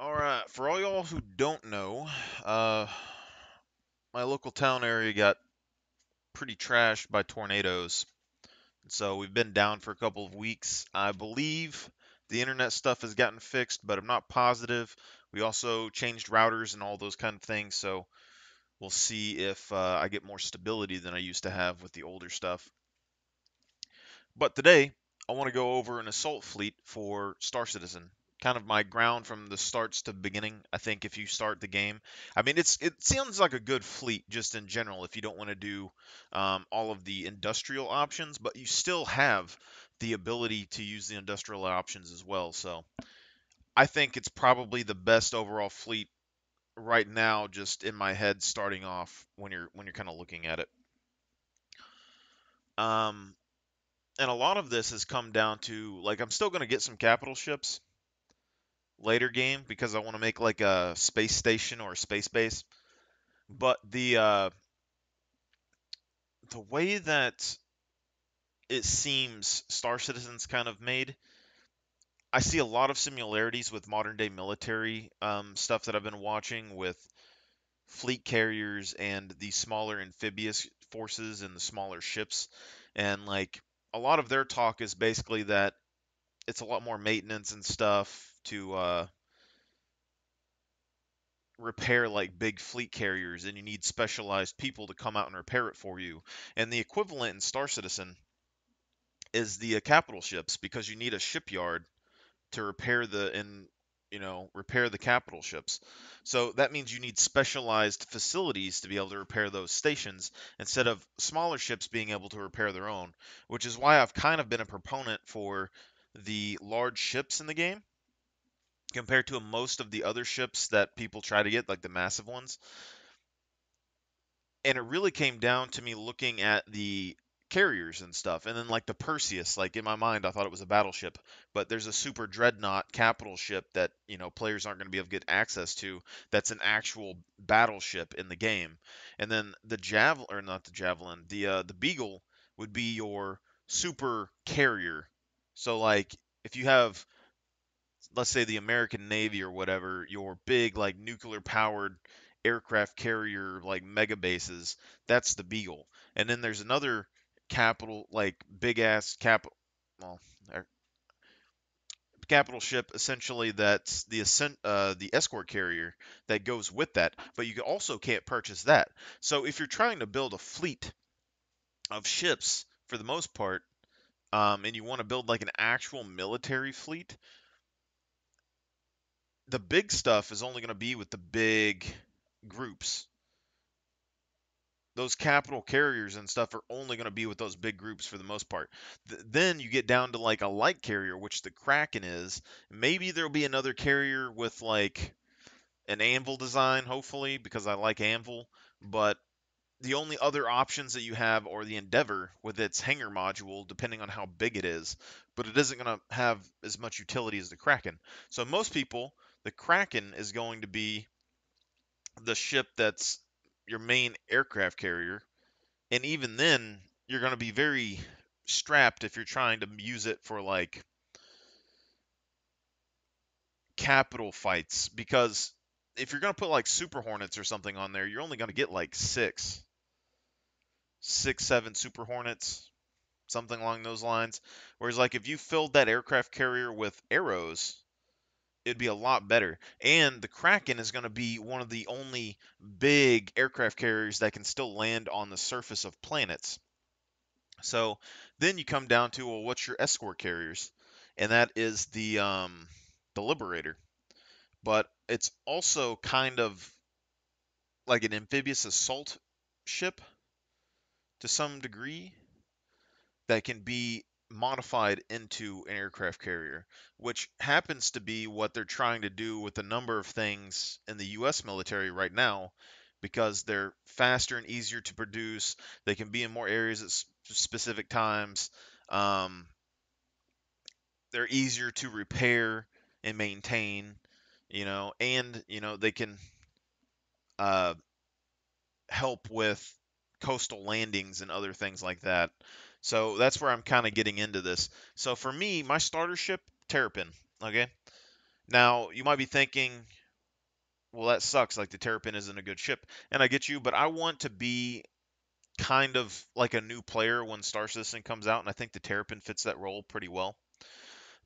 All right, for all y'all who don't know, uh, my local town area got pretty trashed by tornadoes. So we've been down for a couple of weeks. I believe the internet stuff has gotten fixed, but I'm not positive. We also changed routers and all those kind of things, so we'll see if I get more stability than I used to have with the older stuff. But today, I want to go over an assault fleet for Star Citizen. Kind of my ground from the starts to beginning. I think if you start the game, I mean, it sounds like a good fleet just in general. If you don't want to do all of the industrial options, but you still have the ability to use the industrial options as well. So I think it's probably the best overall fleet right now, just in my head, starting off when you're kind of looking at it. Um, and a lot of this has come down to like I'm still going to get some capital ships later game because I want to make like a space station or a space base. But the way that it seems Star Citizen's kind of made, I see a lot of similarities with modern day military stuff that I've been watching with fleet carriers and the smaller amphibious forces and the smaller ships. And like a lot of their talk is basically that it's a lot more maintenance and stuff to repair like big fleet carriers, and you need specialized people to come out and repair it for you. And the equivalent in Star Citizen is the capital ships because you need a shipyard to repair repair the capital ships. So that means you need specialized facilities to be able to repair those stations instead of smaller ships being able to repair their own, which is why I've kind of been a proponent for the large ships in the game compared to most of the other ships that people try to get, like the massive ones. And it really came down to me looking at the carriers and stuff, and then like the Perseus, like in my mind I thought it was a battleship, but there's a super dreadnought capital ship that players aren't going to be able to get access to, that's an actual battleship in the game. And then the javelin, or not the javelin, the Beagle would be your super carrier. So like if you have, let's say, the American Navy or whatever, your big like nuclear powered aircraft carrier like mega bases, that's the Beagle. And then there's another capital like big ass well er, capital ship essentially that's the escort carrier that goes with that, but you also can't purchase that. So if you're trying to build a fleet of ships for the most part, and you want to build like an actual military fleet, the big stuff is only going to be with the big groups. Those capital carriers and stuff are only going to be with those big groups for the most part. Then you get down to like a light carrier, which the Kraken is. Maybe there'll be another carrier with like an Anvil design, hopefully, because I like Anvil. But the only other options that you have are the Endeavor with its hangar module, depending on how big it is. But it isn't going to have as much utility as the Kraken. So most people, the Kraken is going to be the ship that's your main aircraft carrier. And even then, you're going to be very strapped if you're trying to use it for like capital fights. Because if you're going to put like Super Hornets or something on there, you're only going to get like six, seven Super Hornets, something along those lines. Whereas, like, if you filled that aircraft carrier with arrows, it'd be a lot better. And the Kraken is going to be one of the only big aircraft carriers that can still land on the surface of planets. So then you come down to, well, what's your escort carriers? And that is the Liberator. But it's also kind of like an amphibious assault ship to some degree that can be modified into an aircraft carrier, which happens to be what they're trying to do with a number of things in the US military right now, because they're faster and easier to produce. They can be in more areas at specific times. Um, they're easier to repair and maintain, and they can uh, help with coastal landings and other things like that. So that's where I'm kind of getting into this. So for me, my starter ship, Terrapin. Okay. Now, you might be thinking, well, that sucks. Like the Terrapin isn't a good ship, and I get you, but I want to be kind of like a new player when Star Citizen comes out, and I think the Terrapin fits that role pretty well.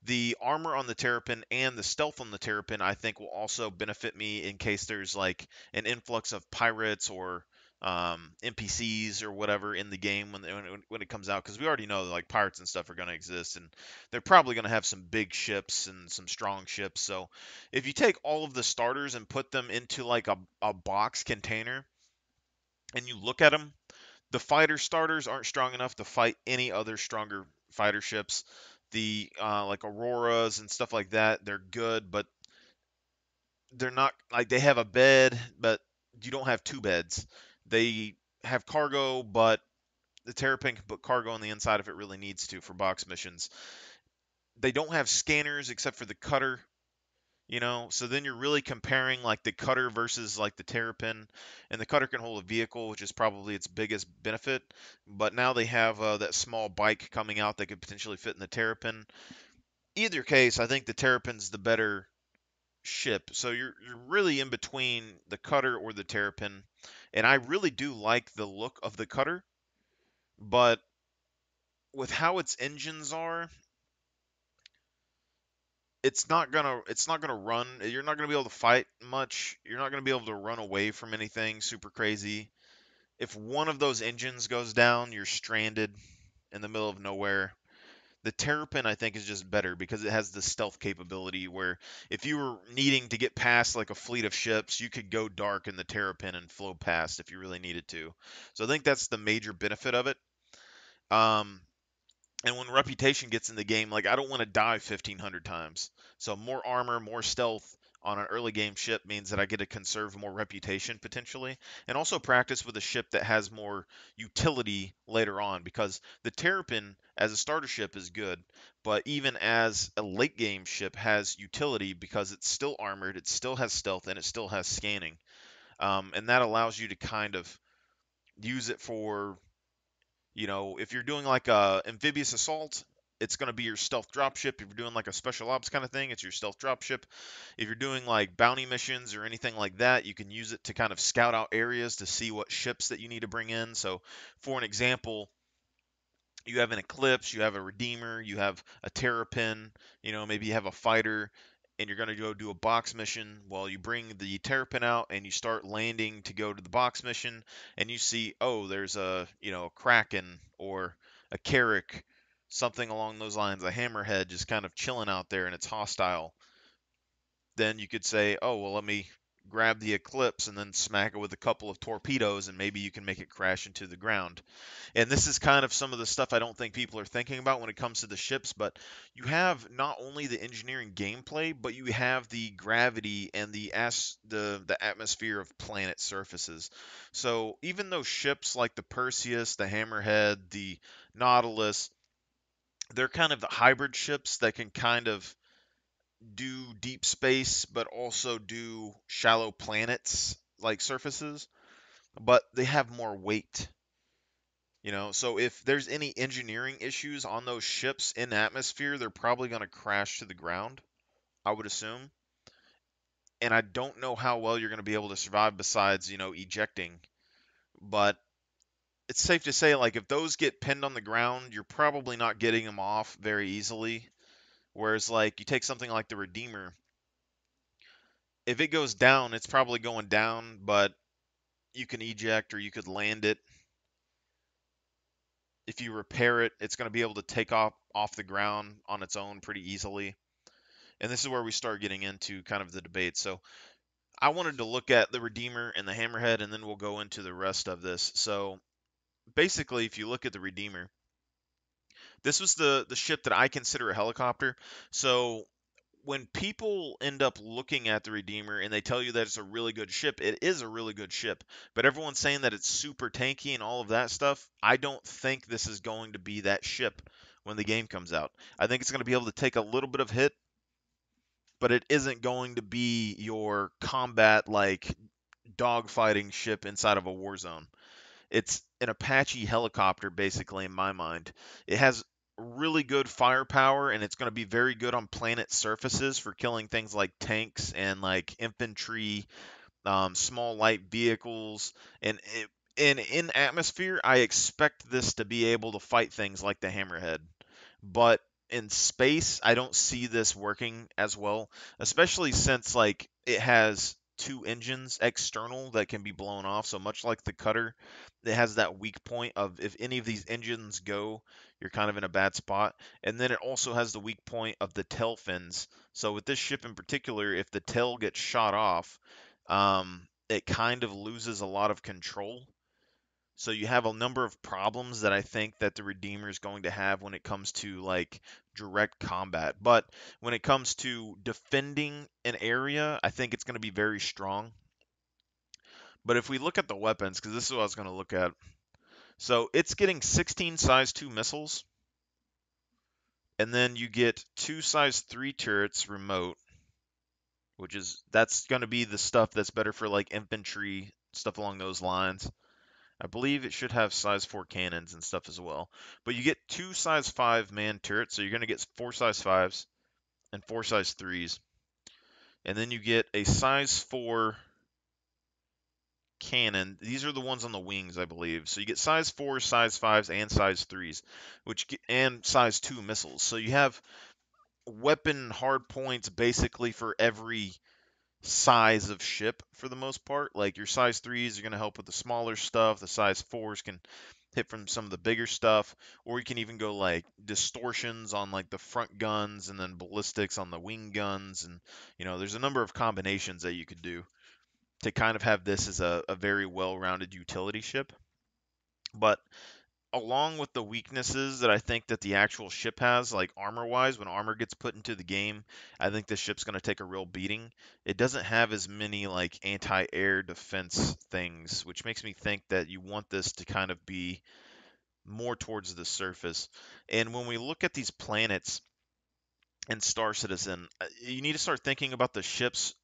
The armor on the Terrapin and the stealth on the Terrapin, I think, will also benefit me in case there's like an influx of pirates or NPCs or whatever in the game when it comes out, because we already know that like pirates and stuff are going to exist, and they're probably going to have some big ships and some strong ships. So if you take all of the starters and put them into like a box container and you look at them, the fighter starters aren't strong enough to fight any other stronger fighter ships. The like Auroras and stuff like that, they're good, but they're not like they have a bed, but you don't have two beds. They have cargo, but the Terrapin can put cargo on the inside if it really needs to for box missions. They don't have scanners except for the cutter, so then you're really comparing like the cutter versus like the Terrapin, and the cutter can hold a vehicle, which is probably its biggest benefit, but now they have that small bike coming out that could potentially fit in the Terrapin. Either case, I think the Terrapin's the better ship, so you're really in between the cutter or the Terrapin, and I really do like the look of the cutter, but with how its engines are, it's not gonna run. You're not gonna be able to fight much. You're not gonna be able to run away from anything super crazy. If one of those engines goes down, you're stranded in the middle of nowhere. The Terrapin, I think, is just better because it has the stealth capability where if you were needing to get past like a fleet of ships, you could go dark in the Terrapin and flow past if you really needed to. So I think that's the major benefit of it. Um, and when reputation gets in the game, like I don't want to die 1,500 times. So more armor, more stealth on an early game ship means that I get to conserve more reputation potentially, and also practice with a ship that has more utility later on. Because the Terrapin as a starter ship is good, but even as a late game ship has utility because it's still armored, it still has stealth, and it still has scanning. And that allows you to kind of use it for if you're doing like a amphibious assault, it's going to be your stealth dropship. If you're doing like a special ops kind of thing, it's your stealth dropship. If you're doing like bounty missions or anything like that, you can use it to kind of scout out areas to see what ships that you need to bring in. So, for an example, you have an Eclipse, you have a Redeemer, you have a Terrapin, maybe you have a fighter, and you're going to go do a box mission. Well, you bring the Terrapin out and you start landing to go to the box mission, and you see, oh, there's a Kraken or a Carrack, something along those lines, a Hammerhead just kind of chilling out there and it's hostile. Then you could say, oh, well, let me grab the Eclipse and then smack it with a couple of torpedoes, and maybe you can make it crash into the ground. And this is kind of some of the stuff I don't think people are thinking about when it comes to the ships, but you have not only the engineering gameplay, but you have the gravity and the atmosphere of planet surfaces. So even though ships like the Perseus, the Hammerhead, the Nautilus, they're kind of the hybrid ships that can kind of do deep space but also do shallow planets like surfaces, but they have more weight. So if there's any engineering issues on those ships in atmosphere, they're probably going to crash to the ground, I would assume. And I don't know how well you're going to be able to survive besides, ejecting. But it's safe to say, like, if those get pinned on the ground, you're probably not getting them off very easily. Whereas, like, you take something like the Redeemer, if it goes down, it's probably going down, but you can eject or you could land it. If you repair it, it's going to be able to take off the ground on its own pretty easily. And this is where we start getting into kind of the debate. So I wanted to look at the Redeemer and the Hammerhead, and then we'll go into the rest of this. So basically, if you look at the Redeemer, this was the ship that I consider a helicopter. So when people end up looking at the Redeemer and they tell you that it's a really good ship, it is a really good ship. But everyone's saying that it's super tanky and all of that stuff. I don't think this is going to be that ship when the game comes out. I think it's going to be able to take a little bit of hit, but it isn't going to be your combat like dogfighting ship inside of a war zone. It's an Apache helicopter basically in my mind. It has really good firepower, and it's going to be very good on planet surfaces for killing things like tanks and like infantry, small light vehicles, and in atmosphere, I expect this to be able to fight things like the Hammerhead. But in space, I don't see this working as well, especially since like it has two engines external that can be blown off. So much like the Cutter, it has that weak point of if any of these engines go, you're kind of in a bad spot. And then it also has the weak point of the tail fins. So with this ship in particular, if the tail gets shot off, it kind of loses a lot of control. So you have a number of problems that I think that the Redeemer is going to have when it comes to like direct combat. But when it comes to defending an area, I think it's going to be very strong. But if we look at the weapons, because this is what I was going to look at, so it's getting 16 size 2 missiles, and then you get 2 size 3 turrets remote, which is that's going to be the stuff that's better for like infantry, stuff along those lines. I believe it should have size 4 cannons and stuff as well. But you get 2 size 5 man turrets, so you're going to get 4 size 5s and 4 size 3s. And then you get a size 4 cannon. These are the ones on the wings, I believe. So you get size 4, size 5s, and size 3s, and size 2 missiles. So you have weapon hard points basically for every size of ship for the most part. Like your size 3s are going to help with the smaller stuff. The size 4s can hit from some of the bigger stuff, or you can even go like distortions on like the front guns and then ballistics on the wing guns, and there's a number of combinations that you could do to kind of have this as a very well-rounded utility ship. But along with the weaknesses that I think that the actual ship has, like armor-wise, when armor gets put into the game, I think the ship's going to take a real beating. It doesn't have as many like anti-air defense things, which makes me think that you want this to kind of be more towards the surface. And when we look at these planets in Star Citizen, you need to start thinking about the ships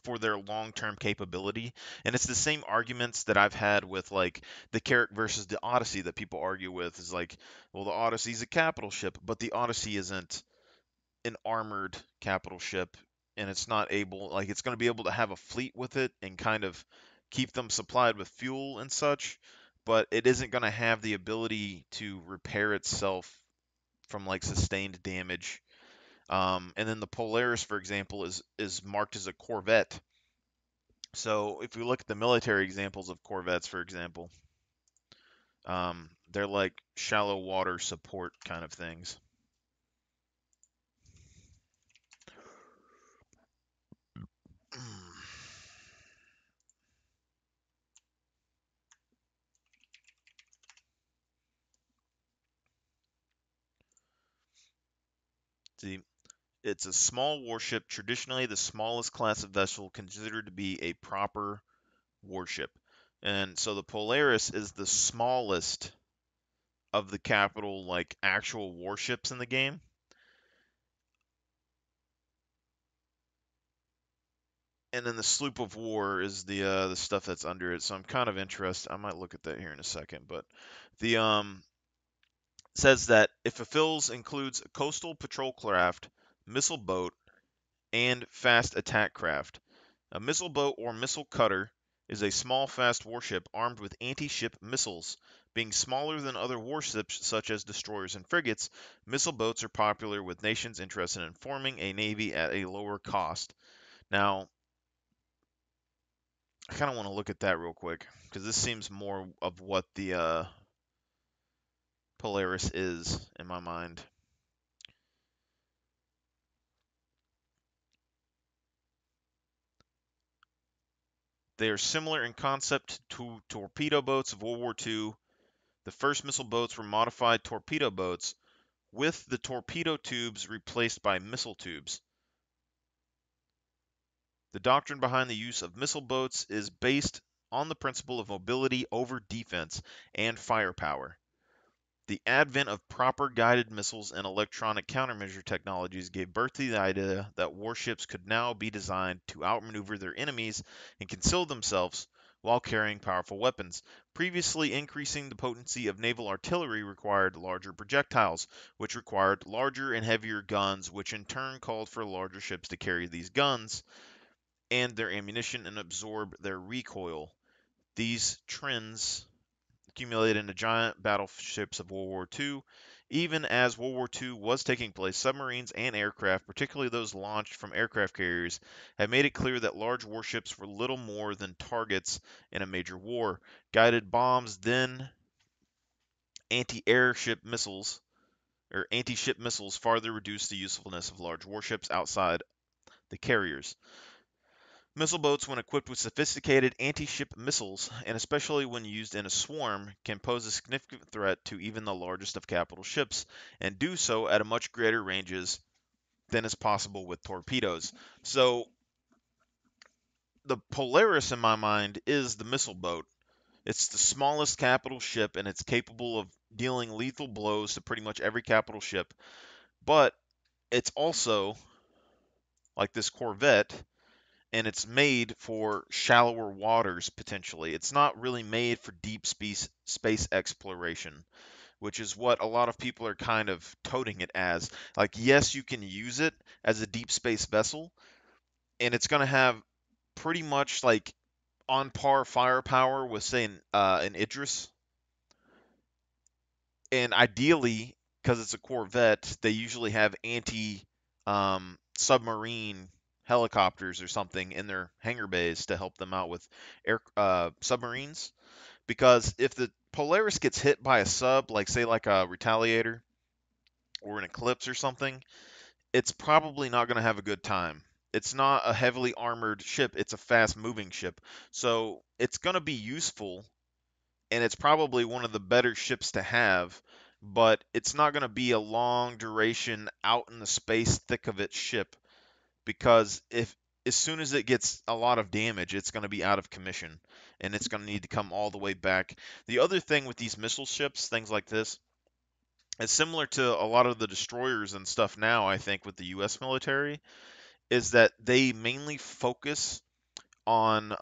for their long-term capability. And it's the same arguments that I've had with like the Carrack versus the Odyssey that people argue with is like, well, the Odyssey's a capital ship, but the Odyssey isn't an armored capital ship, and it's not able like it's going to be able to have a fleet with it and kind of keep them supplied with fuel and such, but it isn't going to have the ability to repair itself from like sustained damage. And then the Polaris, for example, is marked as a corvette. So if we look at the military examples of corvettes, for example, they're like shallow water support kind of things. See, it's a small warship, traditionally the smallest class of vessel considered to be a proper warship. And so the Polaris is the smallest of the capital, like actual warships in the game. And then the sloop of war is the stuff that's under it. So I'm kind of interested. I might look at that here in a second, but the says that it fulfills includes a coastal patrol craft, missile boat, and fast attack craft. A missile boat or missile cutter is a small fast warship armed with anti-ship missiles. Being smaller than other warships such as destroyers and frigates, missile boats are popular with nations interested in forming a navy at a lower cost. Now, I kind of want to look at that real quick because this seems more of what the Polaris is in my mind. They are similar in concept to torpedo boats of World War II. The first missile boats were modified torpedo boats, with the torpedo tubes replaced by missile tubes. The doctrine behind the use of missile boats is based on the principle of mobility over defense and firepower. The advent of proper guided missiles and electronic countermeasure technologies gave birth to the idea that warships could now be designed to outmaneuver their enemies and conceal themselves while carrying powerful weapons. Previously, increasing the potency of naval artillery required larger projectiles, which required larger and heavier guns, which in turn called for larger ships to carry these guns and their ammunition and absorb their recoil. These trends accumulated into giant battleships of World War II. Even as World War II was taking place, submarines and aircraft, particularly those launched from aircraft carriers, had made it clear that large warships were little more than targets in a major war. Guided bombs, then anti-airship missiles, or anti-ship missiles, farther reduced the usefulness of large warships outside the carriers. Missile boats, when equipped with sophisticated anti-ship missiles, and especially when used in a swarm, can pose a significant threat to even the largest of capital ships, and do so at a much greater ranges than is possible with torpedoes. So the Polaris, in my mind, is the missile boat. It's the smallest capital ship, and it's capable of dealing lethal blows to pretty much every capital ship. But it's also, like this Corvette, and it's made for shallower waters potentially. It's not really made for deep space exploration, which is what a lot of people are kind of toting it as. Like, yes, you can use it as a deep space vessel, and it's going to have pretty much like on par firepower with, say, an Idris. And ideally, because it's a Corvette, they usually have submarine helicopters or something in their hangar bays to help them out with submarines. Because if the Polaris gets hit by a sub, like say like a Retaliator or an Eclipse or something, it's probably not going to have a good time. It's not a heavily armored ship, it's a fast moving ship. So it's going to be useful, and it's probably one of the better ships to have, but it's not going to be a long duration out in the space thick of it ship, because if as soon as it gets a lot of damage, it's going to be out of commission and it's going to need to come all the way back. The other thing with these missile ships, things like this, is similar to a lot of the destroyers and stuff now, I think, with the US military, is that they mainly focus on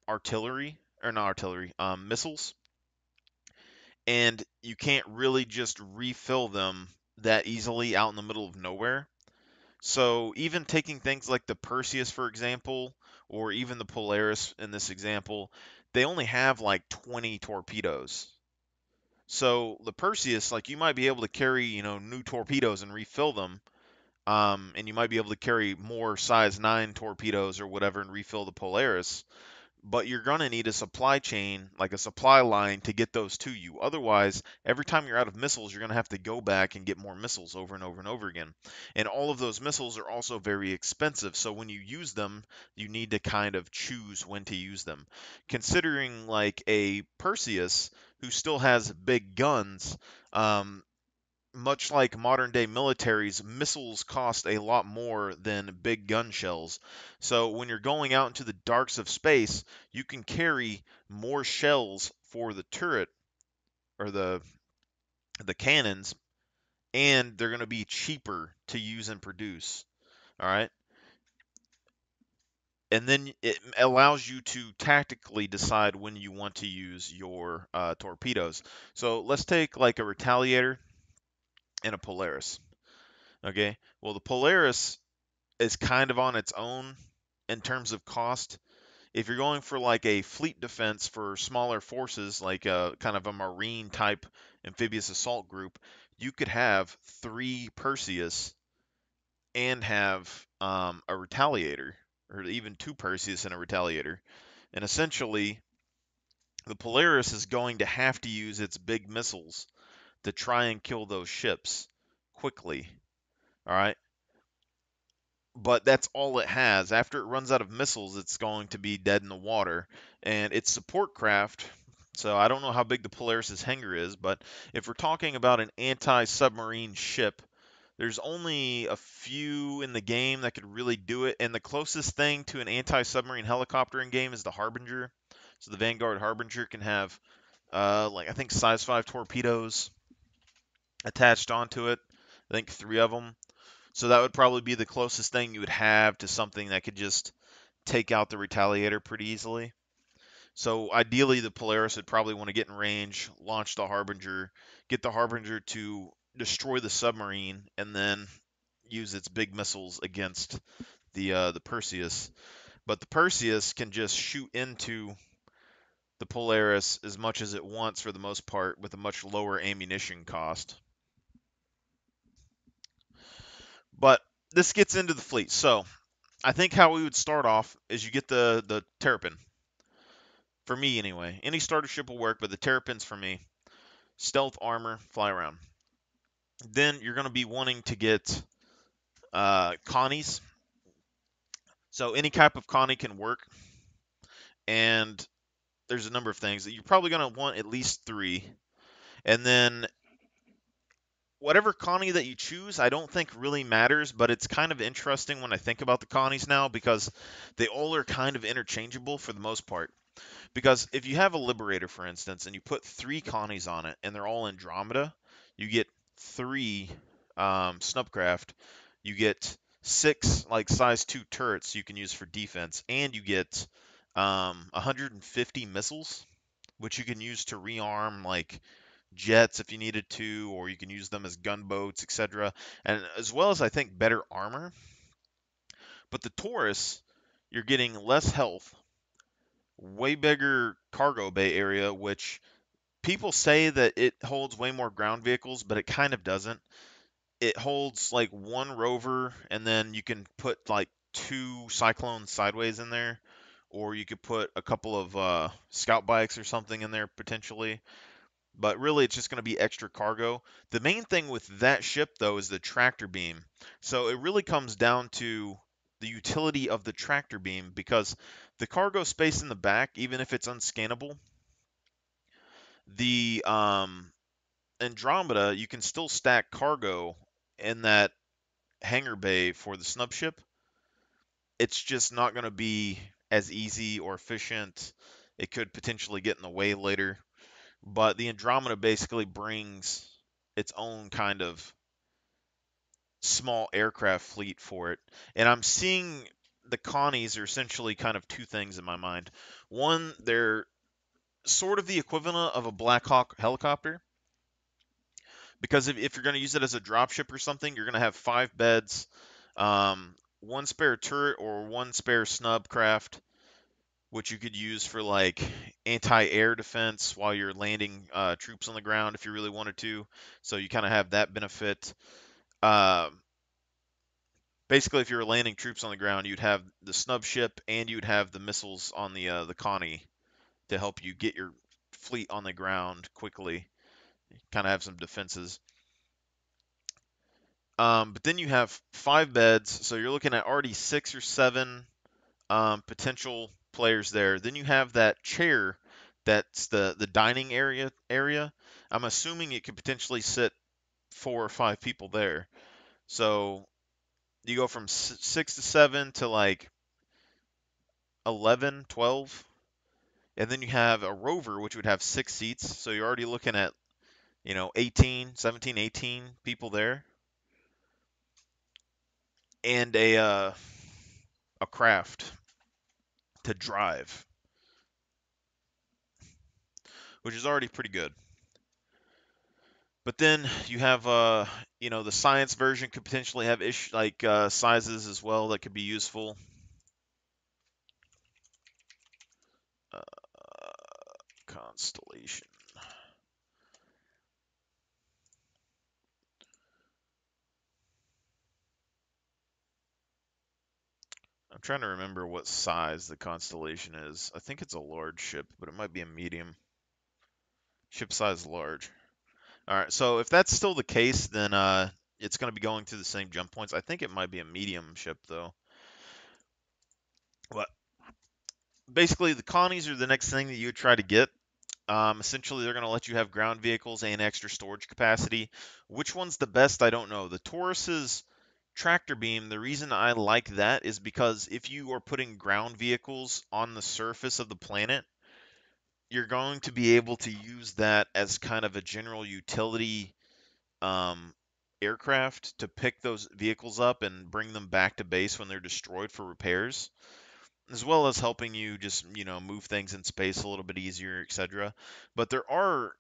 artillery, or not artillery, missiles, and you can't really just refill them that easily out in the middle of nowhere. So even taking things like the Perseus, for example, or even the Polaris in this example, they only have like 20 torpedoes. So the Perseus, like, you might be able to carry, new torpedoes and refill them, and you might be able to carry more size 9 torpedoes or whatever and refill the Polaris, but you're going to need a supply chain, like a supply line, to get those to you. Otherwise, every time you're out of missiles, you're going to have to go back and get more missiles over and over and over again. And all of those missiles are also very expensive, so when you use them, you need to kind of choose when to use them. Considering like a Perseus, who still has big guns, much like modern day militaries, missiles cost a lot more than big gun shells. So when you're going out into the darks of space, you can carry more shells for the turret, or the cannons, and they're going to be cheaper to use and produce. All right? And then it allows you to tactically decide when you want to use your torpedoes. So let's take like a Retaliator and a Polaris. Okay. Well, the Polaris is kind of on its own in terms of cost. If you're going for like a fleet defense for smaller forces, like a kind of a marine type amphibious assault group, you could have 3 Perseus and have a Retaliator, or even 2 Perseus and a Retaliator. And essentially, the Polaris is going to have to use its big missiles to try and kill those ships quickly. All right. But that's all it has. After it runs out of missiles, it's going to be dead in the water. And its support craft, so I don't know how big the Polaris's hangar is, but if we're talking about an anti-submarine ship, there's only a few in the game that could really do it. And the closest thing to an anti-submarine helicopter in game is the Harbinger. So the Vanguard Harbinger can have, like, I think size 5 torpedoes attached onto it. I think 3 of them. So that would probably be the closest thing you would have to something that could just take out the Retaliator pretty easily. So ideally, the Polaris would probably want to get in range, launch the Harbinger, get the Harbinger to destroy the submarine, and then use its big missiles against the Perseus. But the Perseus can just shoot into the Polaris as much as it wants for the most part, with a much lower ammunition cost. But this gets into the fleet. So I think how we would start off is you get the Terrapin. For me, anyway. Any starter ship will work, but the Terrapin's for me. Stealth armor, fly around. Then you're going to be wanting to get Connies. So any type of Connie can work, and there's a number of things that you're probably going to want at least 3. And then whatever Connie that you choose, I don't think really matters, but it's kind of interesting when I think about the Connies now because they all are kind of interchangeable for the most part. Because if you have a Liberator, for instance, and you put 3 Connies on it, and they're all Andromeda, you get 3 Snubcraft, you get 6 like size 2 turrets you can use for defense, and you get 150 missiles, which you can use to rearm like jets if you needed to, or you can use them as gunboats, etc. And as well as I think better armor. But the Taurus, you're getting less health, way bigger cargo bay area, which people say that it holds way more ground vehicles, but it kind of doesn't. It holds like 1 rover, and then you can put like 2 Cyclones sideways in there, or you could put a couple of scout bikes or something in there potentially. But really, it's just going to be extra cargo. The main thing with that ship, though, is the tractor beam. So it really comes down to the utility of the tractor beam because the cargo space in the back, even if it's unscannable, the Andromeda, you can still stack cargo in that hangar bay for the snub ship. It's just not going to be as easy or efficient. It could potentially get in the way later. But the Andromeda basically brings its own kind of small aircraft fleet for it. And I'm seeing the Connies are essentially kind of 2 things in my mind. One, they're sort of the equivalent of a Black Hawk helicopter, because if you're going to use it as a dropship or something, you're going to have 5 beds, 1 spare turret or 1 spare snub craft, which you could use for like anti-air defense while you're landing troops on the ground if you really wanted to. So you kind of have that benefit. Uh, Basically, if you were landing troops on the ground, you'd have the snub ship and you'd have the missiles on the Connie to help you get your fleet on the ground quickly. Kind of have some defenses. But then you have 5 beds, so you're looking at already 6 or 7 potential players there. Then you have that chair, that's the dining area. I'm assuming it could potentially sit 4 or 5 people there. So you go from 6 to 7 to like 11, 12, and then you have a rover which would have 6 seats. So you're already looking at 18, 17, 18 people there, and a craft to drive, which is already pretty good. But then you have the science version could potentially have sizes as well that could be useful. Uh, Constellation. I'm trying to remember what size the Constellation is. I think it's a large ship, but it might be a medium. Ship size large. All right, so if that's still the case, then it's going to be going through the same jump points. I think it might be a medium ship though. But basically, the Connies are the next thing that you would try to get. Essentially, they're going to let you have ground vehicles and extra storage capacity. Which one's the best? I don't know. The Taurus's tractor beam, the reason I like that is because if you are putting ground vehicles on the surface of the planet, you're going to be able to use that as kind of a general utility um, aircraft to pick those vehicles up and bring them back to base when they're destroyed for repairs. as well as helping you just, move things in space a little bit easier, etc. But there are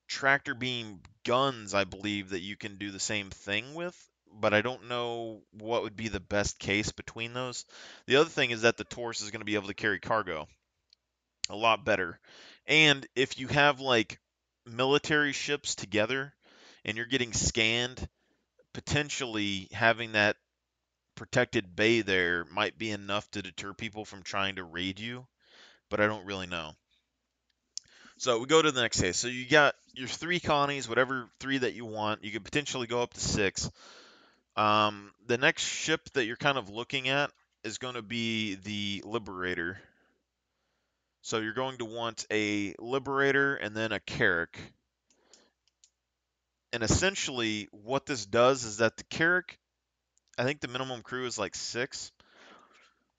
tractor beam guns, I believe, that you can do the same thing with, but I don't know what would be the best case between those. The other thing is that the Taurus is going to be able to carry cargo a lot better. And if you have like military ships together and you're getting scanned, potentially having that protected bay there might be enough to deter people from trying to raid you, but I don't really know. So we go to the next case. So you got your three Connies, whatever three that you want. You could potentially go up to six. The next ship that you're kind of looking at is going to be the Liberator. So you're going to want a Liberator and then a Carrack. And essentially, what this does is that the Carrack, I think the minimum crew is like six.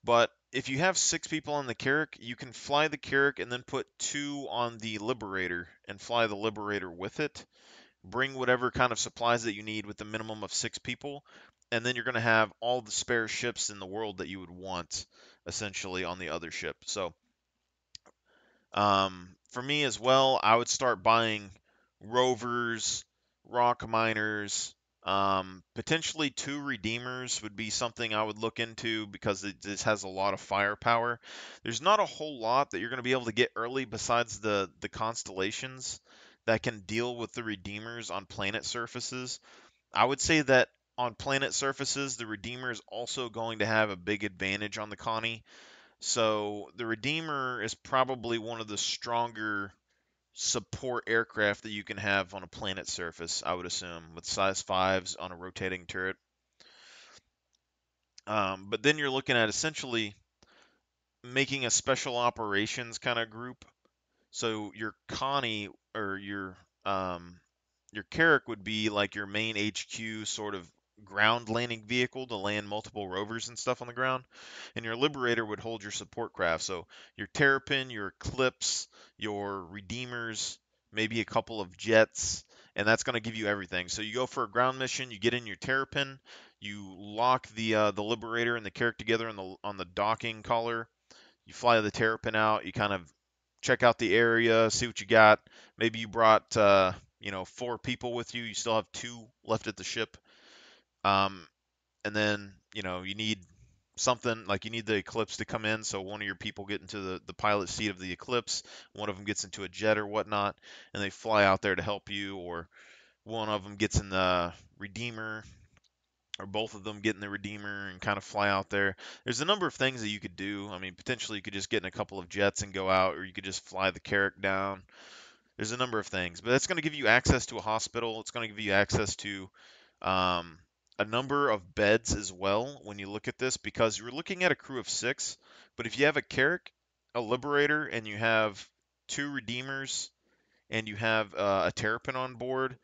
But if you have six people on the Carrack, you can fly the Carrack and then put two on the Liberator and fly the Liberator with it. Bring whatever kind of supplies that you need with a minimum of six people, and then you're going to have all the spare ships in the world that you would want, essentially, on the other ship. So, for me as well, I would start buying rovers, rock miners, potentially two redeemers would be something I would look into because this has a lot of firepower. There's not a whole lot that you're going to be able to get early besides the constellations that can deal with the redeemers on planet surfaces. I would say that on planet surfaces, the redeemer is also going to have a big advantage on the Connie. So the Redeemer is probably one of the stronger support aircraft that you can have on a planet surface, I would assume, with size 5s on a rotating turret. But then you're looking at essentially making a special operations kind of group. So your Connie or your Carrack would be like your main HQ sort of ground landing vehicle to land multiple rovers and stuff on the ground. And your Liberator would hold your support craft. So your Terrapin, your Eclipse, your Redeemers, maybe a couple of jets, and that's going to give you everything. So you go for a ground mission, you get in your Terrapin, you lock the Liberator and the Carrack together on the docking collar. You fly the Terrapin out. You kind of check out the area, see what you got. Maybe you brought four people with you. You still have two left at the ship. Um, and then you need something like you need the Eclipse to come in, so one of your people get into the pilot seat of the Eclipse, one of them gets into a jet or whatnot, and they fly out there to help you, or one of them gets in the Redeemer, or both of them get in the Redeemer and kind of fly out there. There's a number of things that you could do. I mean, potentially you could just get in a couple of jets and go out, or you could just fly the Carrack down. There's a number of things, but that's going to give you access to a hospital. It's going to give you access to um, a number of beds as well when you look at this, because you're looking at a crew of six. But if you have a Carrack, a Liberator, and you have two Redeemers, and you have a Terrapin on board,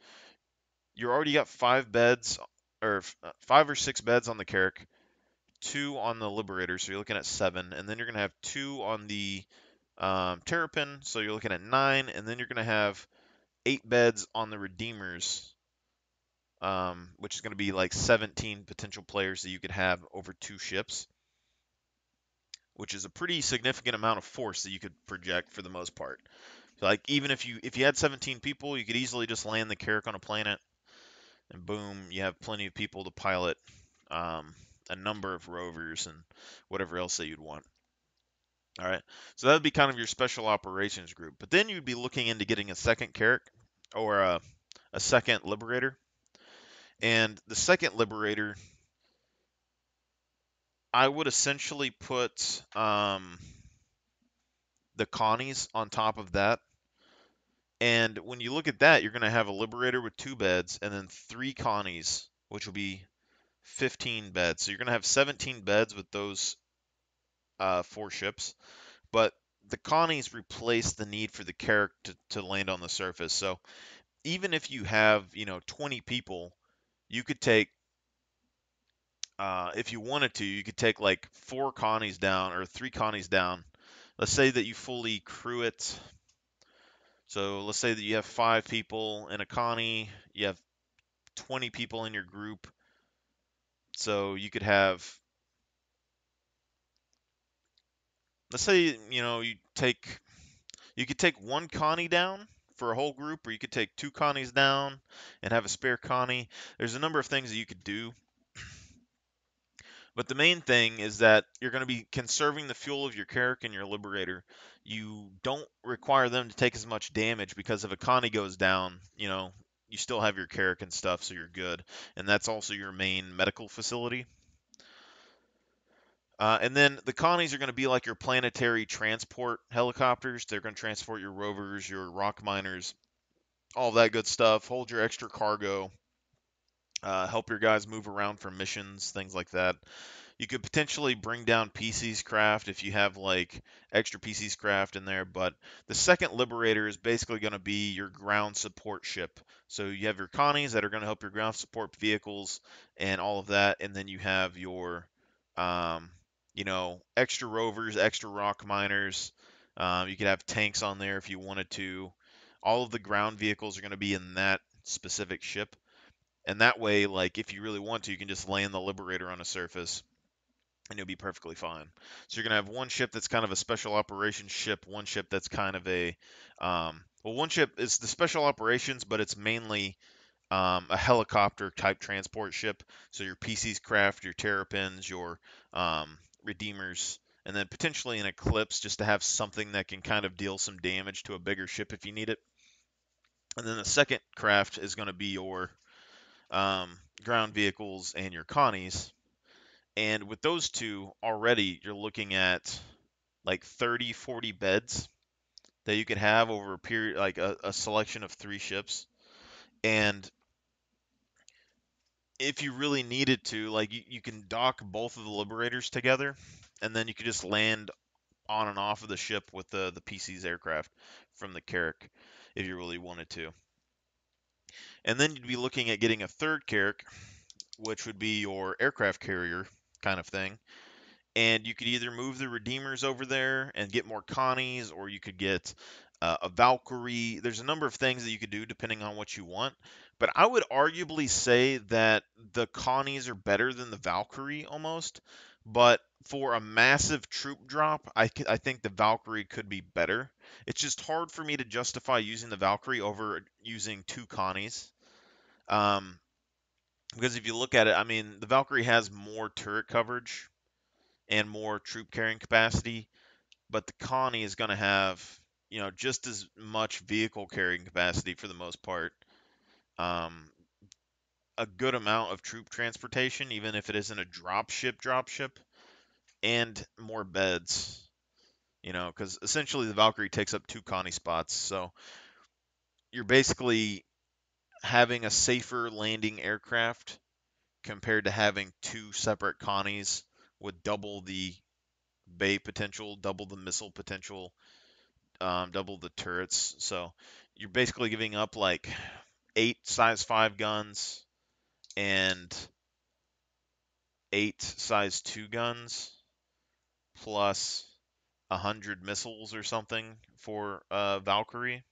you already got five beds, or five or six beds on the Carrack, two on the Liberator, so you're looking at seven, and then you're going to have two on the Terrapin, so you're looking at nine, and then you're going to have eight beds on the Redeemers, which is going to be like 17 potential players that you could have over two ships, which is a pretty significant amount of force that you could project for the most part. So like even if you had 17 people, you could easily just land the Carrack on a planet, and boom, you have plenty of people to pilot um, a number of rovers and whatever else that you'd want. All right, so that would be kind of your special operations group. But then you'd be looking into getting a second Carrack or a second Liberator. And the second Liberator, I would essentially put the Connies on top of that. And when you look at that, you're going to have a Liberator with two beds and then three Connies, which will be 15 beds. So you're going to have 17 beds with those four ships. But the Connies replace the need for the Carrack to land on the surface. So even if you have, 20 people, you could take, if you wanted to, you could take like four Connies down or three Connies down. Let's say that you fully crew it. So let's say that you have five people in a Connie, you have 20 people in your group. So you could have let's say you could take one Connie down for a whole group, or you could take two Connies down and have a spare Connie. There's a number of things that you could do, but the main thing is that you're going to be conserving the fuel of your Carrack and your Liberator. You don't require them to take as much damage because if a Connie goes down, you still have your Carrack and stuff, so you're good. And that's also your main medical facility. And then the Connies are going to be like your planetary transport helicopters. They're going to transport your rovers, your rock miners, all that good stuff. Hold your extra cargo, help your guys move around for missions, things like that. You could potentially bring down PC's craft if you have like extra PC's craft in there, but the second Liberator is basically going to be your ground support ship. So you have your Connies that are going to help your ground support vehicles and all of that, and then you have your, um, extra rovers, extra rock miners. You could have tanks on there if you wanted to. All of the ground vehicles are going to be in that specific ship. And that way, like, if you really want to, you can just land the Liberator on a surface and you'll be perfectly fine. So you're gonna have one ship that's kind of a special operations ship, one ship that's kind of one ship is the special operations, but it's mainly a helicopter type transport ship. So your PC's craft, your Terrapins, your Redeemers, and then potentially an Eclipse just to have something that can kind of deal some damage to a bigger ship if you need it. And then the second craft is going to be your ground vehicles and your Connies. And with those two already, you're looking at like 30, 40 beds that you could have over a period, like a selection of three ships. And if you really needed to, like you can dock both of the Liberators together, and then you could just land on and off of the ship with the PC's aircraft from the Carrack if you really wanted to. And then you'd be looking at getting a third Carrack, which would be your aircraft carrier kind of thing. And you could either move the Redeemers over there and get more Connies, or you could get a Valkyrie. There's a number of things that you could do depending on what you want. But I would arguably say that the Connies are better than the Valkyrie almost. But for a massive troop drop, I think the Valkyrie could be better. It's just hard for me to justify using the Valkyrie over using two Connies. Um, because if you look at it, I mean, the Valkyrie has more turret coverage and more troop carrying capacity, but the Connie is going to have, just as much vehicle carrying capacity for the most part. Um, a good amount of troop transportation, even if it isn't a dropship, and more beds. Because essentially the Valkyrie takes up two Connie spots, so you're basically having a safer landing aircraft compared to having two separate Connies with double the bay potential, double the missile potential, double the turrets. So you're basically giving up like 8 size 5 guns and 8 size 2 guns plus 100 missiles or something for Valkyrie.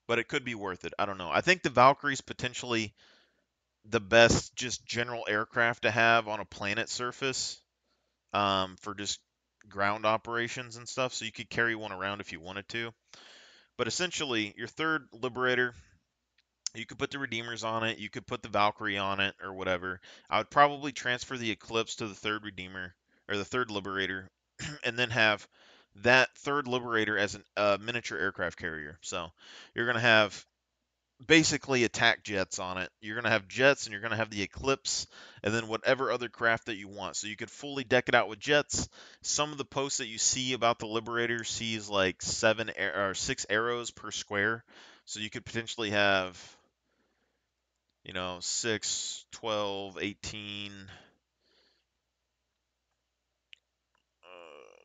But it could be worth it. I don't know. I think the Valkyrie's potentially the best just general aircraft to have on a planet surface for just ground operations and stuff. So you could carry one around if you wanted to. But essentially, your third Liberator, you could put the Redeemers on it, you could put the Valkyrie on it, or whatever. I would probably transfer the Eclipse to the third Redeemer, or the third Liberator, and then have that third Liberator as a miniature aircraft carrier. So you're going to have basically attack jets on it. You're going to have jets, and you're going to have the Eclipse, and then whatever other craft that you want. So you could fully deck it out with jets. Some of the posts that you see about the Liberator sees like 6 arrows per square. So you could potentially have 6, 12, 18,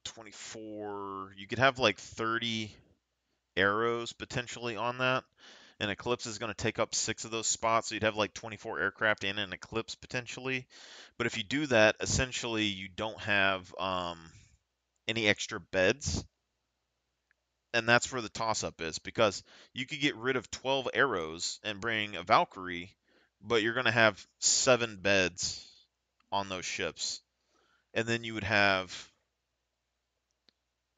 24. You could have like 30 arrows potentially on that. An Eclipse is going to take up 6 of those spots, so you'd have like 24 aircraft and an Eclipse potentially. But if you do that, essentially you don't have any extra beds, and that's where the toss-up is, because you could get rid of 12 arrows and bring a Valkyrie, but you're going to have 7 beds on those ships. And then you would have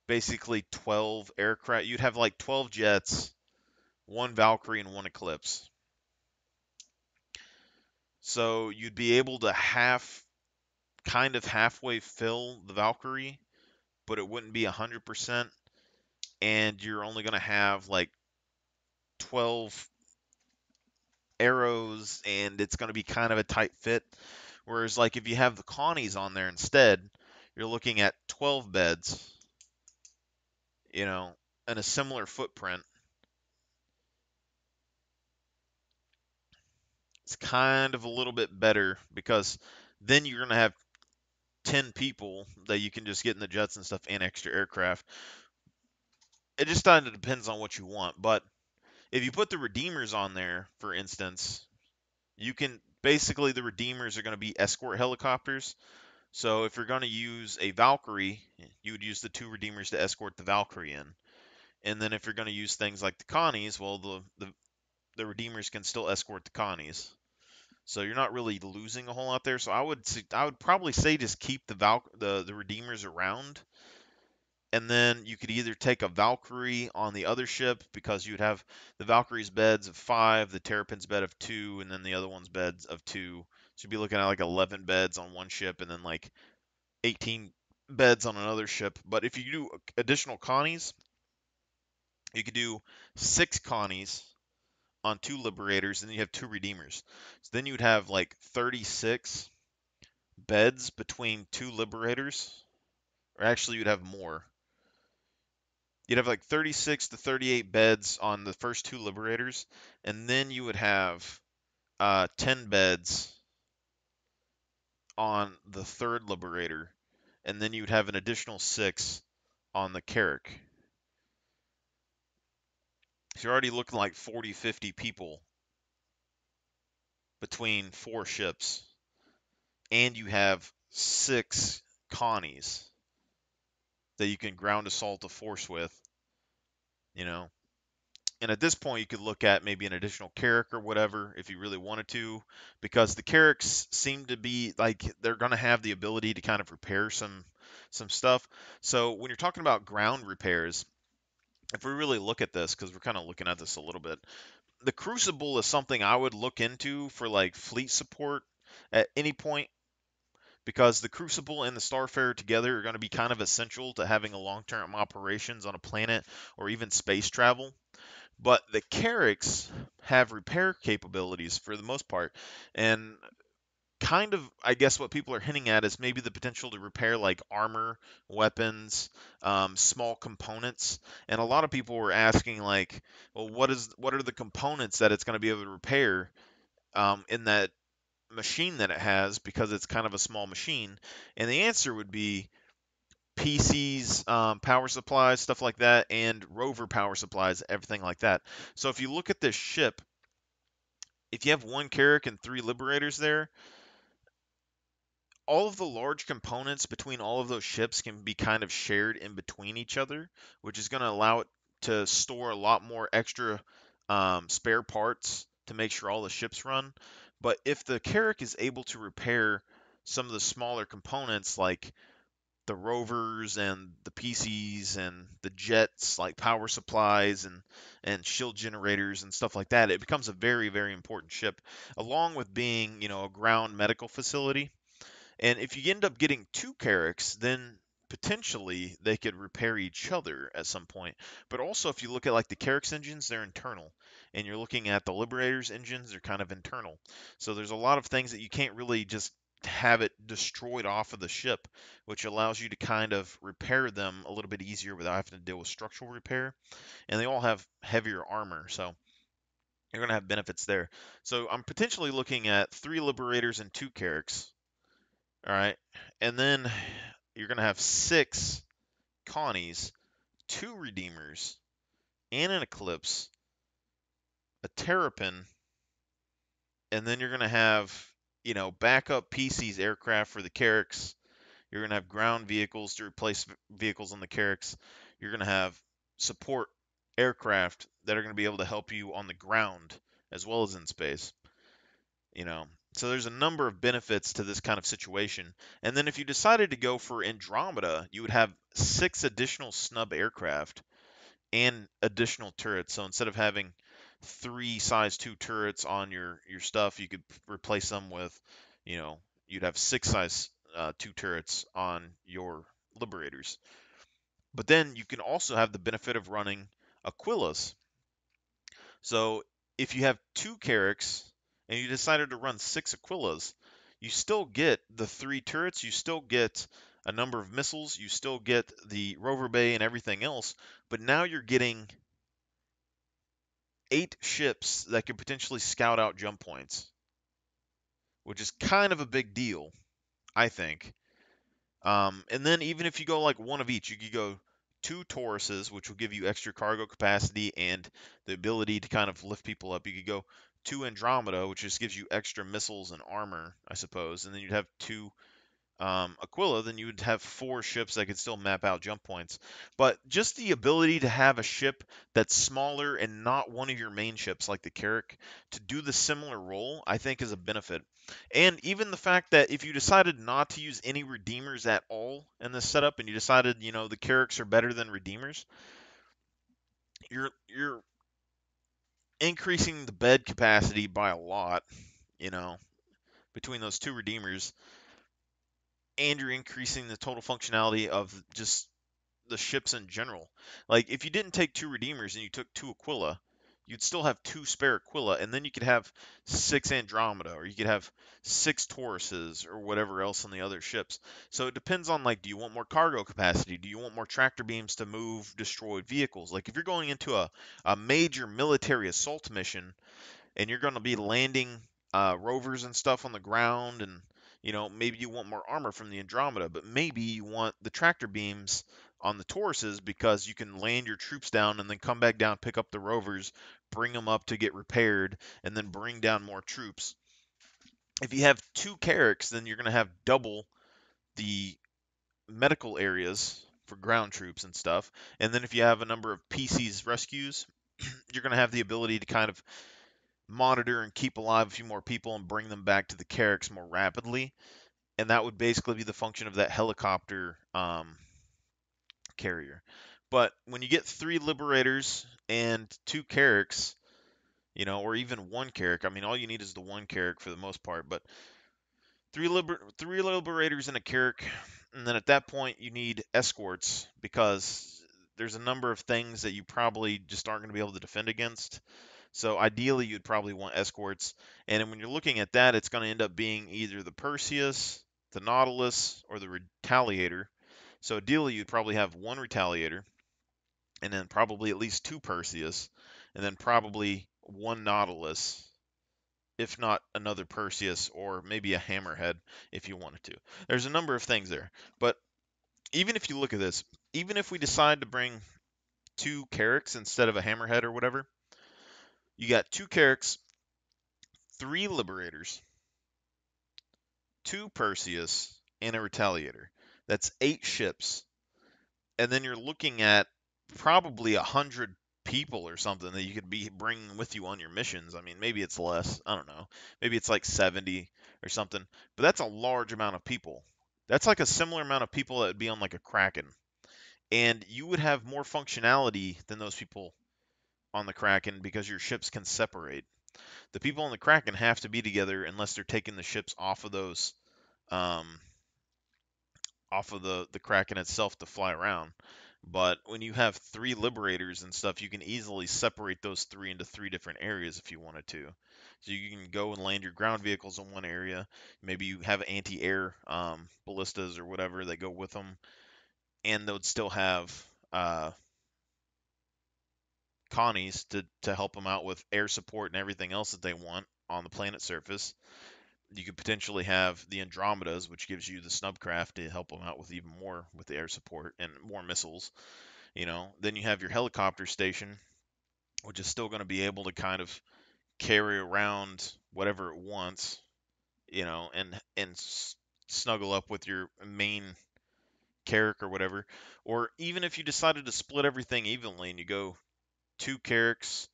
basically 12 aircraft. You'd have like 12 jets, one Valkyrie, and one Eclipse. So you'd be able to kind of halfway fill the Valkyrie, but it wouldn't be 100%. And you're only going to have like 12 arrows, and it's going to be kind of a tight fit. Whereas, like, if you have the Connies on there instead, you're looking at 12 beds, you know, and a similar footprint. It's kind of a little bit better because then you're going to have 10 people that you can just get in the jets and stuff and extra aircraft. It just kind of depends on what you want. But if you put the Redeemers on there, for instance, you can basically, the Redeemers are going to be escort helicopters. So if you're going to use a Valkyrie, you would use the two Redeemers to escort the Valkyrie in. And then if you're going to use things like the Connies, well, the Redeemers can still escort the Connies. So you're not really losing a whole lot there. So I would probably say just keep the Redeemers around, and then you could either take a Valkyrie on the other ship because you'd have the Valkyrie's beds of 5, the Terrapin's bed of 2, and then the other one's beds of 2. So you'd be looking at like 11 beds on one ship, and then like 18 beds on another ship. But if you do additional Connies, you could do 6 Connies on 2 Liberators, and then you have 2 Redeemers. So then you would have like 36 beds between 2 Liberators, or actually you'd have more. You'd have like 36 to 38 beds on the first 2 Liberators, and then you would have 10 beds on the third Liberator, and then you would have an additional 6 on the Carrack. So you're already looking like 40, 50 people between 4 ships, and you have 6 Connies that you can ground assault a force with, you know. And at this point, you could look at maybe an additional Carrack or whatever if you really wanted to, because the Carracks seem to be like they're going to have the ability to kind of repair some stuff. So when you're talking about ground repairs, if we really look at this, because we're kind of looking at this a little bit, the Crucible is something I would look into for like fleet support at any point, because the Crucible and the Starfarer together are going to be kind of essential to having a long-term operations on a planet or even space travel. But the Carracks have repair capabilities for the most part, and kind of, I guess what people are hinting at is maybe the potential to repair like armor, weapons, small components. And a lot of people were asking like, well, what are the components that it's going to be able to repair in that machine that it has, because it's kind of a small machine? And the answer would be PCs, power supplies, stuff like that, and rover power supplies, everything like that. So if you look at this ship, if you have 1 Carrack and 3 Liberators there, all of the large components between all of those ships can be kind of shared in between each other, which is going to allow it to store a lot more extra spare parts to make sure all the ships run. But if the Carrack is able to repair some of the smaller components like the rovers and the PCs and the jets, like power supplies and shield generators and stuff like that, it becomes a very, very important ship, along with being, a ground medical facility. And if you end up getting 2 Carracks, then potentially they could repair each other at some point. But also, if you look at like the Carrack's engines, they're internal, and you're looking at the Liberator's engines, they're kind of internal. So there's a lot of things that you can't really just have it destroyed off of the ship, which allows you to kind of repair them a little bit easier without having to deal with structural repair. And they all have heavier armor, so you're going to have benefits there. So I'm potentially looking at 3 Liberators and 2 Carracks. All right. And then you're going to have 6 Connies, 2 Redeemers, and an Eclipse, a Terrapin, and then you're going to have, backup PCs aircraft for the Carracks. You're going to have ground vehicles to replace vehicles on the Carracks. You're going to have support aircraft that are going to be able to help you on the ground as well as in space. You know, So there's a number of benefits to this kind of situation. And then if you decided to go for Andromeda, you would have 6 additional snub aircraft and additional turrets. So instead of having 3 size 2 turrets on your stuff, you could replace them with, you know, you'd have 6 size 2 turrets on your Liberators. But then you can also have the benefit of running Aquilas. So if you have 2 Carracks and you decided to run 6 Aquilas, you still get the 3 turrets, you still get a number of missiles, you still get the rover bay and everything else, but now you're getting 8 ships that could potentially scout out jump points, which is kind of a big deal, I think. And then even if you go like one of each, you could go 2 Tauruses, which will give you extra cargo capacity and the ability to kind of lift people up. You could go 2 Andromeda, which just gives you extra missiles and armor, I suppose. And then you'd have 2 Aquila, then you would have 4 ships that could still map out jump points. But just the ability to have a ship that's smaller and not one of your main ships like the Carrack to do the similar role, I think is a benefit. And even the fact that if you decided not to use any Redeemers at all in this setup and you decided, the Carracks are better than Redeemers, you're increasing the bed capacity by a lot, you know, between those 2 Redeemers, and you're increasing the total functionality of just the ships in general. Like if you didn't take 2 Redeemers and you took 2 Aquila, you'd still have 2 spare Aquila, and then you could have 6 Andromeda, or you could have 6 Tauruses, or whatever else on the other ships. So it depends on, like, do you want more cargo capacity? Do you want more tractor beams to move destroyed vehicles? Like if you're going into a major military assault mission, and you're going to be landing rovers and stuff on the ground, and maybe you want more armor from the Andromeda, but maybe you want the tractor beams on the Tauruses because you can land your troops down and then come back down, pick up the rovers, bring them up to get repaired, and then bring down more troops. If you have 2 Carracks, then you're going to have double the medical areas for ground troops and stuff. And then if you have a number of PCs rescues, you're going to have the ability to kind of monitor and keep alive a few more people and bring them back to the Carracks more rapidly. And that would basically be the function of that helicopter carrier. But when you get 3 Liberators and 2 Carracks, or even 1 Carrack, I mean, all you need is the 1 Carrack for the most part, but three Liberators and a Carrack, and then at that point you need escorts because there's a number of things that you probably just aren't going to be able to defend against. So ideally, you'd probably want escorts. And then when you're looking at that, it's going to end up being either the Perseus, the Nautilus, or the Retaliator. So ideally, you'd probably have 1 Retaliator, and then probably at least 2 Perseus, and then probably 1 Nautilus, if not another Perseus, or maybe a Hammerhead if you wanted to. There's a number of things there. But even if you look at this, even if we decide to bring 2 Carracks instead of a Hammerhead or whatever, you got 2 Carracks, 3 Liberators, 2 Perseus, and a Retaliator. That's 8 ships. And then you're looking at probably 100 people or something that you could be bringing with you on your missions. I mean, maybe it's less. I don't know. Maybe it's like 70 or something. But that's a large amount of people. That's like a similar amount of people that would be on like a Kraken. And you would have more functionality than those people on the Kraken because your ships can separate. The people on the Kraken have to be together unless they're taking the ships um, off of the Kraken itself to fly around. But when you have 3 Liberators and stuff, you can easily separate those 3 into 3 different areas if you wanted to. So you can go and land your ground vehicles in one area. Maybe you have anti-air ballistas or whatever that go with them, and they would still have Connies to help them out with air support and everything else that they want on the planet surface. You could potentially have the Andromedas, which gives you the snubcraft to help them out with even more with the air support and more missiles. Then you have your helicopter station, which is still going to be able to kind of carry around whatever it wants, and snuggle up with your main Carrack or whatever. Or even if you decided to split everything evenly and you go 2 Carracks,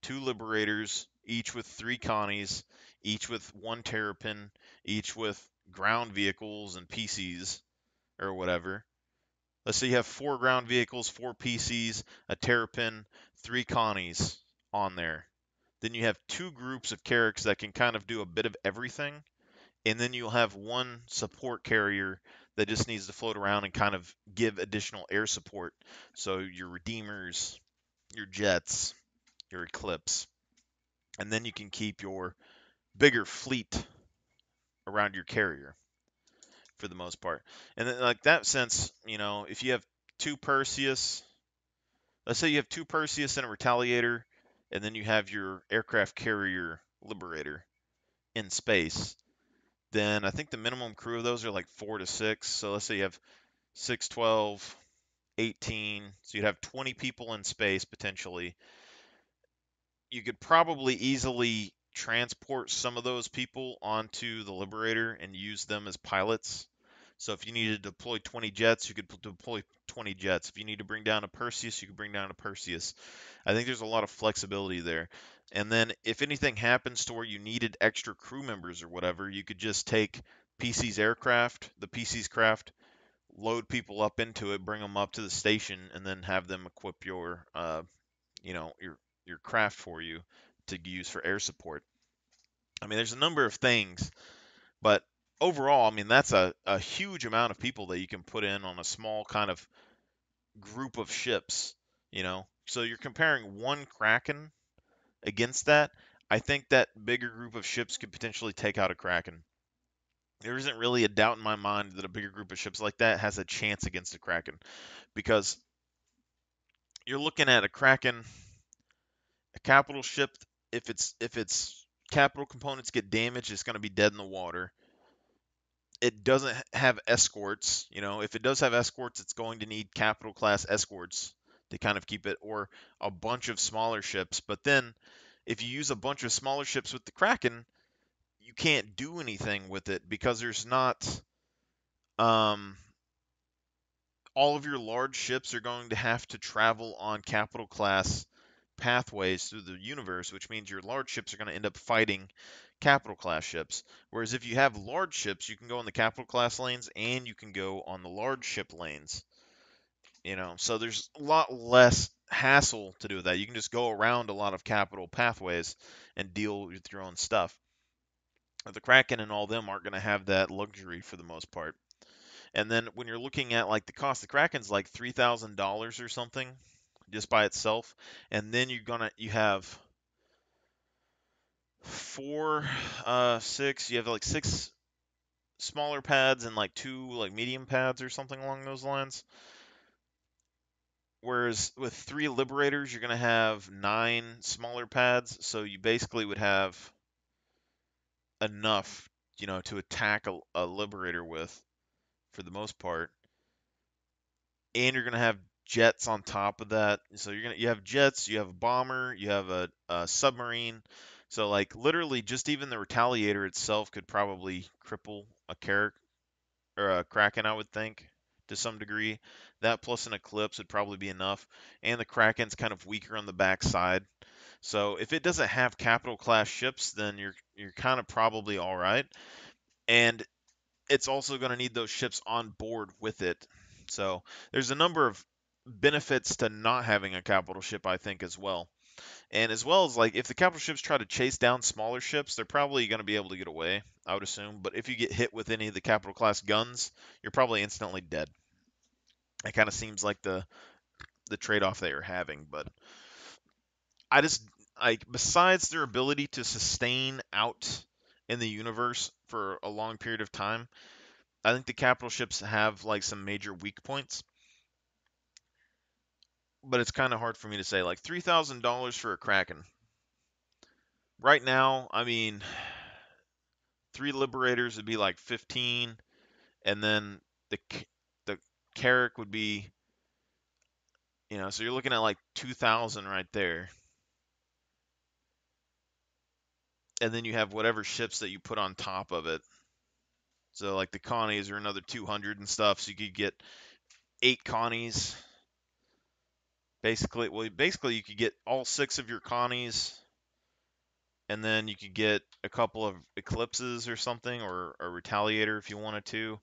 2 Liberators, each with 3 Connies, each with one terrapin, each with ground vehicles and PCs or whatever. Let's say you have 4 ground vehicles, 4 PCs, a terrapin, 3 Connies on there. Then you have 2 groups of Carracks that can kind of do a bit of everything, and then you'll have one support carrier that just needs to float around and kind of give additional air support. So your Redeemers, your Jets, your Eclipse, and then you can keep your bigger fleet around your carrier for the most part. And then like that sense, if you have 2 Perseus, let's say you have 2 Perseus and a Retaliator, and then you have your aircraft carrier Liberator in space, then I think the minimum crew of those are like 4 to 6. So let's say you have 6, 12, 18. So you'd have 20 people in space potentially. You could probably easily transport some of those people onto the Liberator and use them as pilots. So if you need to deploy 20 jets, you could deploy 20 jets. If you need to bring down a Perseus, you could bring down a Perseus. I think there's a lot of flexibility there. And then if anything happens to where you needed extra crew members or whatever, you could just take PC's aircraft, the PC's craft, load people up into it, bring them up to the station, and then have them equip you know, your your craft for you to use for air support. I mean, there's a number of things, but overall, I mean, that's a huge amount of people that you can put in on a small kind of group of ships. So you're comparing one Kraken against that. I think that bigger group of ships could potentially take out a Kraken. There isn't really a doubt in my mind that a bigger group of ships like that has a chance against a Kraken because you're looking at a Kraken, a capital ship. If its capital components get damaged, it's going to be dead in the water. It doesn't have escorts. If it does have escorts, it's going to need capital class escorts to kind of keep it, or a bunch of smaller ships. But then, if you use a bunch of smaller ships with the Kraken, you can't do anything with it because there's not. Um, all of your large ships are going to have to travel on capital class pathways through the universe, which means your large ships are going to end up fighting capital class ships. Whereas if you have large ships, you can go on the capital class lanes and you can go on the large ship lanes. So there's a lot less hassle to do with that. You can just go around a lot of capital pathways and deal with your own stuff. But the Kraken and all them aren't going to have that luxury for the most part. And then when you're looking at like the cost, the Kraken's like $3,000 or something just by itself, and then you have 6. You have like 6 smaller pads and like 2 like medium pads or something along those lines. Whereas with 3 Liberators, you're gonna have 9 smaller pads, so you basically would have enough, to attack a Liberator with for the most part. And you're gonna have jets on top of that. So you have jets, you have a bomber, you have a submarine. So like literally, just even the Retaliator itself could probably cripple a Carrack or a Kraken, I would think, to some degree. That plus an Eclipse would probably be enough. And the Kraken's kind of weaker on the backside. So if it doesn't have capital class ships, then you're kind of probably all right. And it's also going to need those ships on board with it. So there's a number of benefits to not having a capital ship, I think, as well. And as well as like if the capital ships try to chase down smaller ships, they're probably going to be able to get away, I would assume. But if you get hit with any of the capital class guns, you're probably instantly dead. It kind of seems like the trade-off they are having. But I just like besides their ability to sustain out in the universe for a long period of time, I think the capital ships have like some major weak points, but it's kind of hard for me to say. Like $3,000 for a Kraken right now. I mean, 3 Liberators would be like 15, and then the Carrack would be, so you're looking at like 2,000 right there, and then you have whatever ships that you put on top of it. So like the Connies are another 200 and stuff, so you could get 8 Connies. Basically you could get all 6 of your Connies and then you could get a couple of Eclipses or something, or a Retaliator if you wanted to,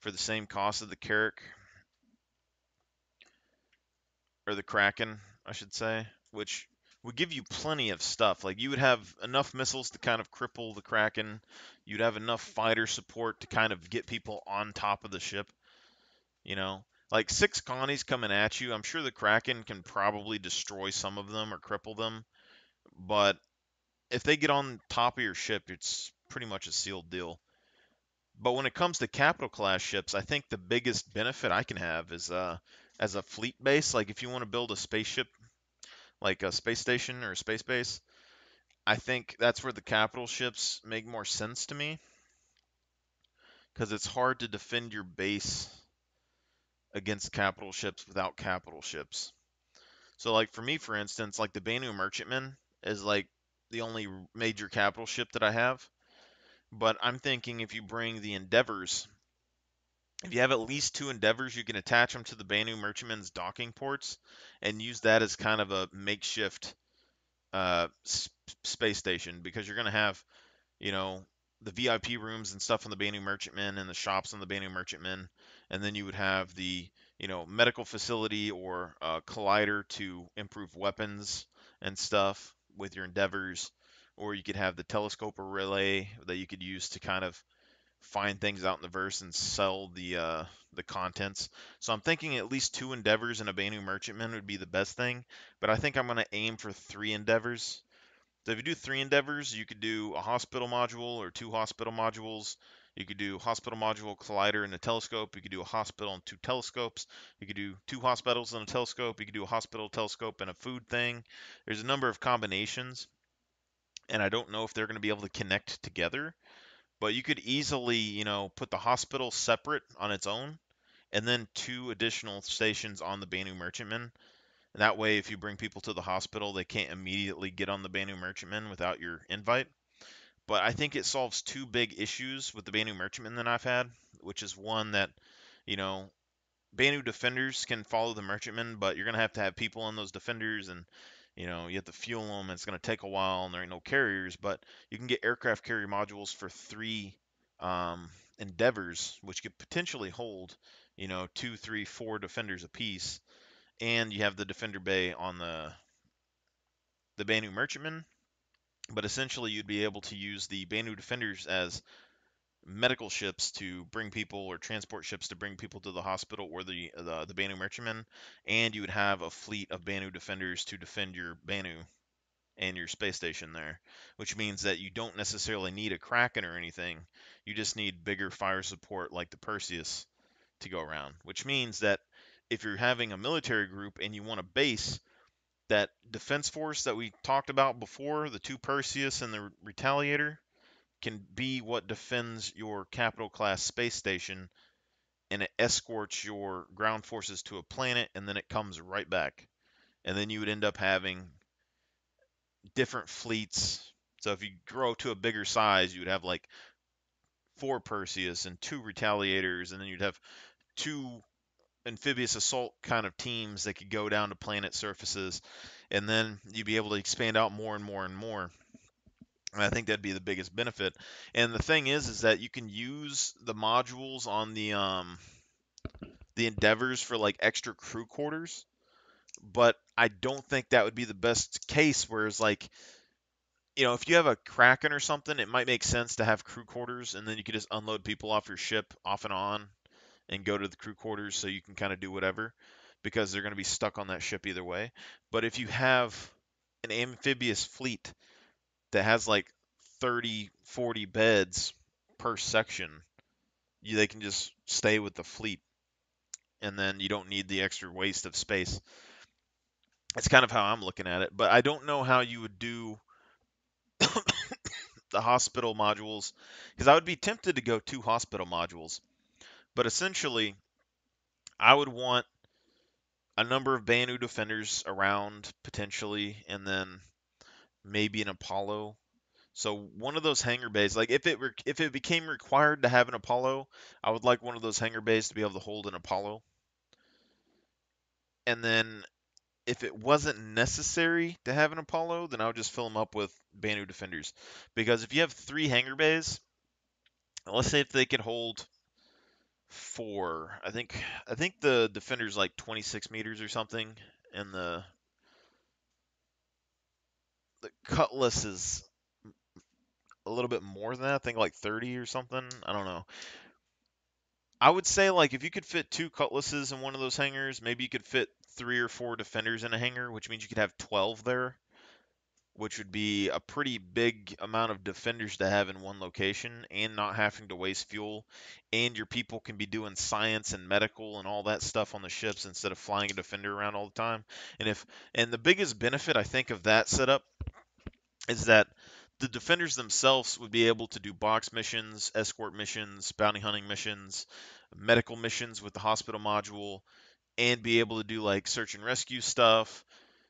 for the same cost of the Carrack, or the Kraken, I should say, which would give you plenty of stuff. Like, you would have enough missiles to kind of cripple the Kraken. You'd have enough fighter support to kind of get people on top of the ship, you know? Like, 6 Connies coming at you, I'm sure the Kraken can probably destroy some of them or cripple them, but if they get on top of your ship, it's pretty much a sealed deal. But when it comes to capital class ships, I think the biggest benefit I can have is as a fleet base. Like, if you want to build a spaceship, like a space station or a space base, I think that's where the capital ships make more sense to me, because it's hard to defend your base against capital ships without capital ships. So, like, for me, for instance, like the Banu Merchantman is like the only major capital ship that I have. But I'm thinking, if you bring the Endeavors, if you have at least 2 Endeavors, you can attach them to the Banu Merchantman's docking ports and use that as kind of a makeshift space station, because you're going to have, you know, the VIP rooms and stuff on the Banu Merchantman and the shops on the Banu Merchantman, and then you would have the, medical facility or collider to improve weapons and stuff with your Endeavors, or you could have the telescope relay that you could use to kind of find things out in the verse and sell the contents. So I'm thinking at least 2 Endeavors and a Banu Merchantman would be the best thing, but I think I'm going to aim for 3 Endeavors. So if you do 3 Endeavors, you could do a hospital module or 2 hospital modules. You could do hospital module, collider, and a telescope. You could do a hospital and 2 telescopes. You could do 2 hospitals and a telescope. You could do a hospital, telescope, and a food thing. There's a number of combinations, and I don't know if they're going to be able to connect together. But you could easily, put the hospital separate on its own, and then 2 additional stations on the Banu Merchantman. That way, if you bring people to the hospital, they can't immediately get on the Banu Merchantman without your invite. But I think it solves 2 big issues with the Banu Merchantman that I've had, which is one that, you know, Banu defenders can follow the merchantmen, but you're gonna have people in those defenders, and you have to fuel them. And it's gonna take a while, and there ain't no carriers. But you can get aircraft carrier modules for 3 Endeavors, which could potentially hold, 2, 3, 4 defenders apiece, and you have the defender bay on the Banu merchantman. But essentially, you'd be able to use the Banu defenders as medical ships to bring people, or transport ships to bring people to the hospital, or the Banu merchantmen, and you would have a fleet of Banu defenders to defend your Banu and your space station there, which means that you don't necessarily need a Kraken or anything. You just need bigger fire support like the Perseus to go around, which means that if you're having a military group and you want a base, that defense force that we talked about before, the 2 Perseus and the Retaliator, can be what defends your capital class space station, and it escorts your ground forces to a planet, and then it comes right back. And then you would end up having different fleets. So if you grow to a bigger size, you would have like 4 Perseus and 2 Retaliators, and then you'd have 2 amphibious assault kind of teams that could go down to planet surfaces, and then you'd be able to expand out more and more and more. And I think that'd be the biggest benefit. And the thing is that you can use the modules on the Endeavors for like extra crew quarters, but I don't think that would be the best case. Whereas, like, if you have a Kraken or something, it might make sense to have crew quarters, and then you could just unload people off your ship off and on and go to the crew quarters, so you can kind of do whatever, because they're going to be stuck on that ship either way. But if you have an amphibious fleet that has like 30, 40 beds per section, they can just stay with the fleet, and then you don't need the extra waste of space. That's kind of how I'm looking at it. But I don't know how you would do the hospital modules, because I would be tempted to go 2 hospital modules. But essentially, I would want a number of Banu defenders around potentially, and then maybe an Apollo. So one of those hangar bays, like if it became required to have an Apollo, I would like one of those hangar bays to be able to hold an Apollo. And then if it wasn't necessary to have an Apollo, then I would just fill them up with Banu defenders. Because if you have 3 hangar bays, let's say if they could hold 4, I think the defender's like 26 meters or something, and the Cutlass is a little bit more than that. I think like 30 or something. I don't know. I would say like if you could fit 2 Cutlasses in one of those hangars, maybe you could fit 3 or 4 defenders in a hangar, which means you could have 12 there, which would be a pretty big amount of defenders to have in one location and not having to waste fuel. And your people can be doing science and medical and all that stuff on the ships instead of flying a defender around all the time. And the biggest benefit I think of that setup is that the defenders themselves would be able to do box missions, escort missions, bounty hunting missions, medical missions with the hospital module, and be able to do like search and rescue stuff,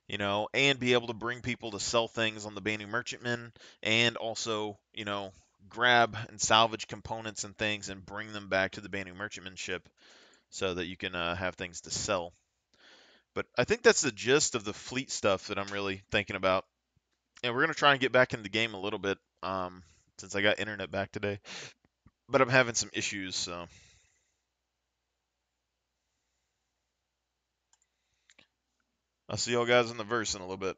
and be able to bring people to sell things on the Banu Merchantman, and also, grab and salvage components and things and bring them back to the Banu Merchantman ship so that you can have things to sell. But I think that's the gist of the fleet stuff that I'm really thinking about. And we're gonna try and get back in the game a little bit, since I got internet back today. But I'm having some issues, so I'll see y'all guys in the verse in a little bit.